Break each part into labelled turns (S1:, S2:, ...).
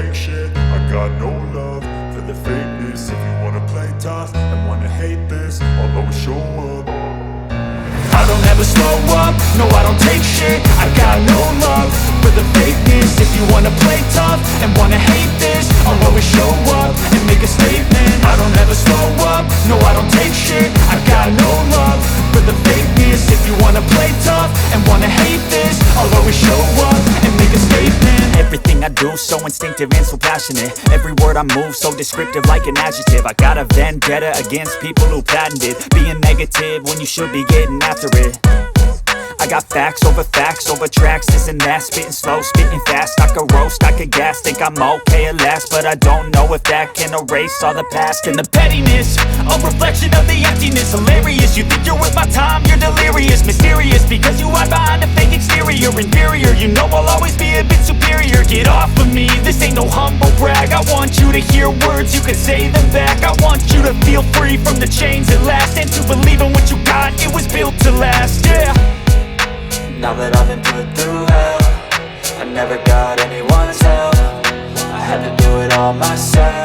S1: take shit. I got no love for the fakeness. If you wanna play tough and wanna hate this, I'll always show up. I don't ever slow up, no I don't take shit. I got no love for the fakeness. If you wanna play tough and wanna hate this, I'll always show up and make a statement. I don't ever slow up, no I don't take shit. I got no love for the fakeness. If you wanna play tough and wanna hate this, I'll always show up and make a statement.
S2: Everything I do so instinctive and so passionate. Every word I move so descriptive like an adjective. I got a vendetta against people who patented being negative when you should be getting after it. I got facts over tracks, this and that. Spitting slow, spitting fast. I could roast, I could gas. Think I'm okay at last, but I don't know if that can erase all the past. And the pettiness, a reflection of the emptiness. Hilarious, you think you're worth my time, you're delirious. Mysterious, because you hide behind a fake exterior. Inferior, you know I'll always be a bit superior. Get off of me, this ain't no humble brag. I want you to hear words, you can say them back. I want you to feel free from the chains at last, and to believe in what you got, it was built to last, yeah.
S3: Now that I've been put through hell, I never got anyone's help. I had to do it all myself.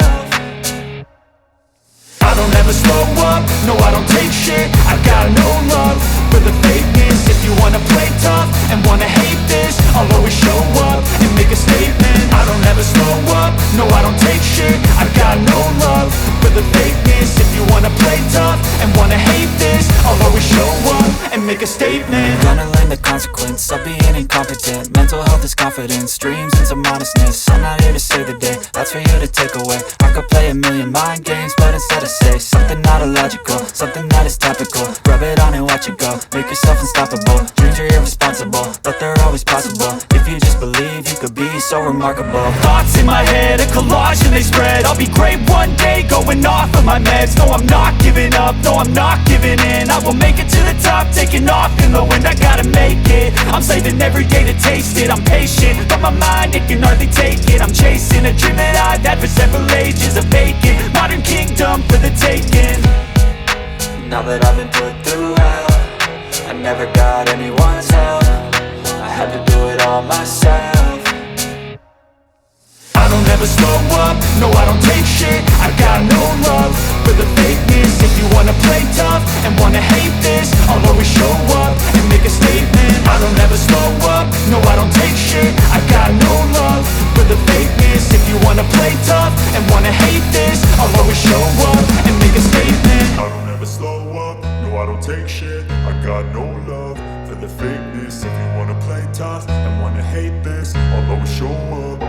S1: I don't ever slow up, no I don't take shit. I got no love for the fakeness. If you wanna play tough and wanna hate this, I'll always show up and make a statement. I don't ever slow up, no I don't take shit. I got no love for the fakeness. If you wanna play tough and wanna hate this, I'll always show up and make a statement.
S3: Gonna learn the consequence of being incompetent. Mental health is confidence, dreams and some modestness. I'm not here to save the day, that's for you to take away. I could play a million mind games, but instead I say something not illogical, something that is topical. Rub it on and watch it go, make yourself unstoppable. Dreams are irresponsible, but they're always possible. If you just believe, you could be so remarkable.
S2: Thoughts in my head, a collage and they spread. I'll be great one day, going off of my meds. No, I'm not giving up, no, I'm not giving in. I will make it to the top, taking off in the wind. I gotta make it, I'm saving every day to taste it. I'm patient, but my mind, it can hardly take it. I'm chasing a dream that I've had for several ages. A vacant, modern kingdom for the taking.
S3: Now that I've been put through hell, I never got anyone's help. I had to do it all myself.
S1: I don't ever slow up, no I don't take shit. I got no love for the fakeness. If you wanna play tough and wanna hate this, I'll always show up and make a statement. I don't ever slow up, no I don't take shit. I got no love for the fakeness. If you wanna play tough and wanna hate this, I'll always show up and make a statement. I don't ever slow up, no I don't take shit. I got no love for the fakeness. If you wanna play tough and wanna hate this, I'll always show up.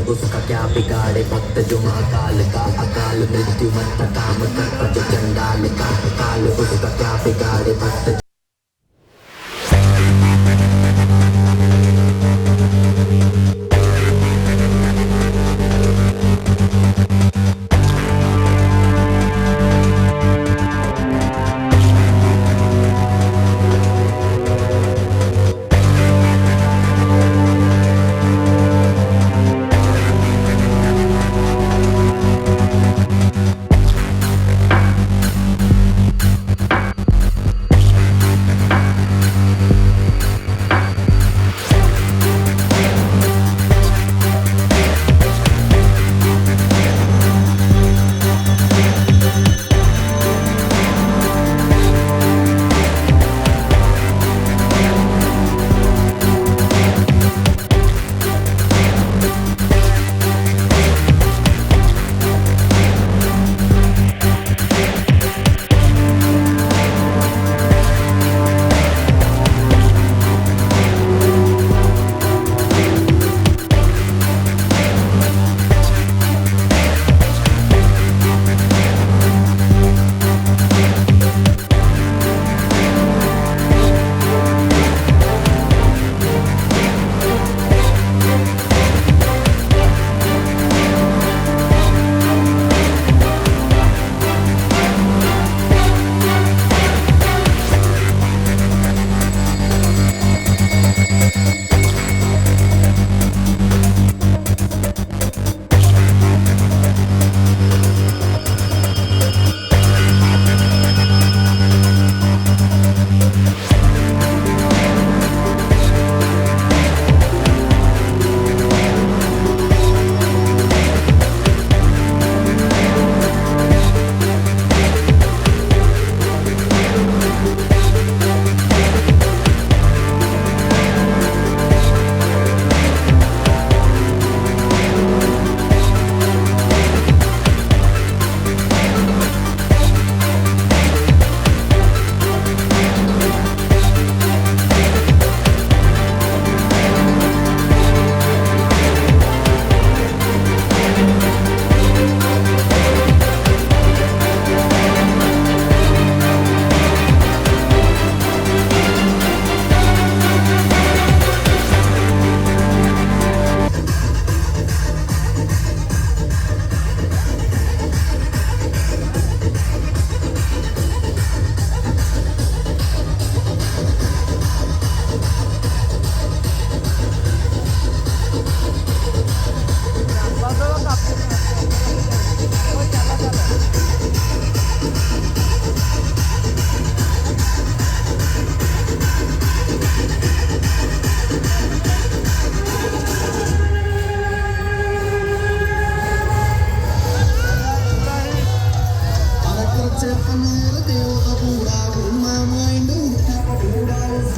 S4: उसका क्या बिगाड़े भक्त जो महाकाल का अकाल मृत्यु मरता काम करता जो चंडाल का काल उसका क्या बिगाड़े भक्त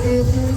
S4: If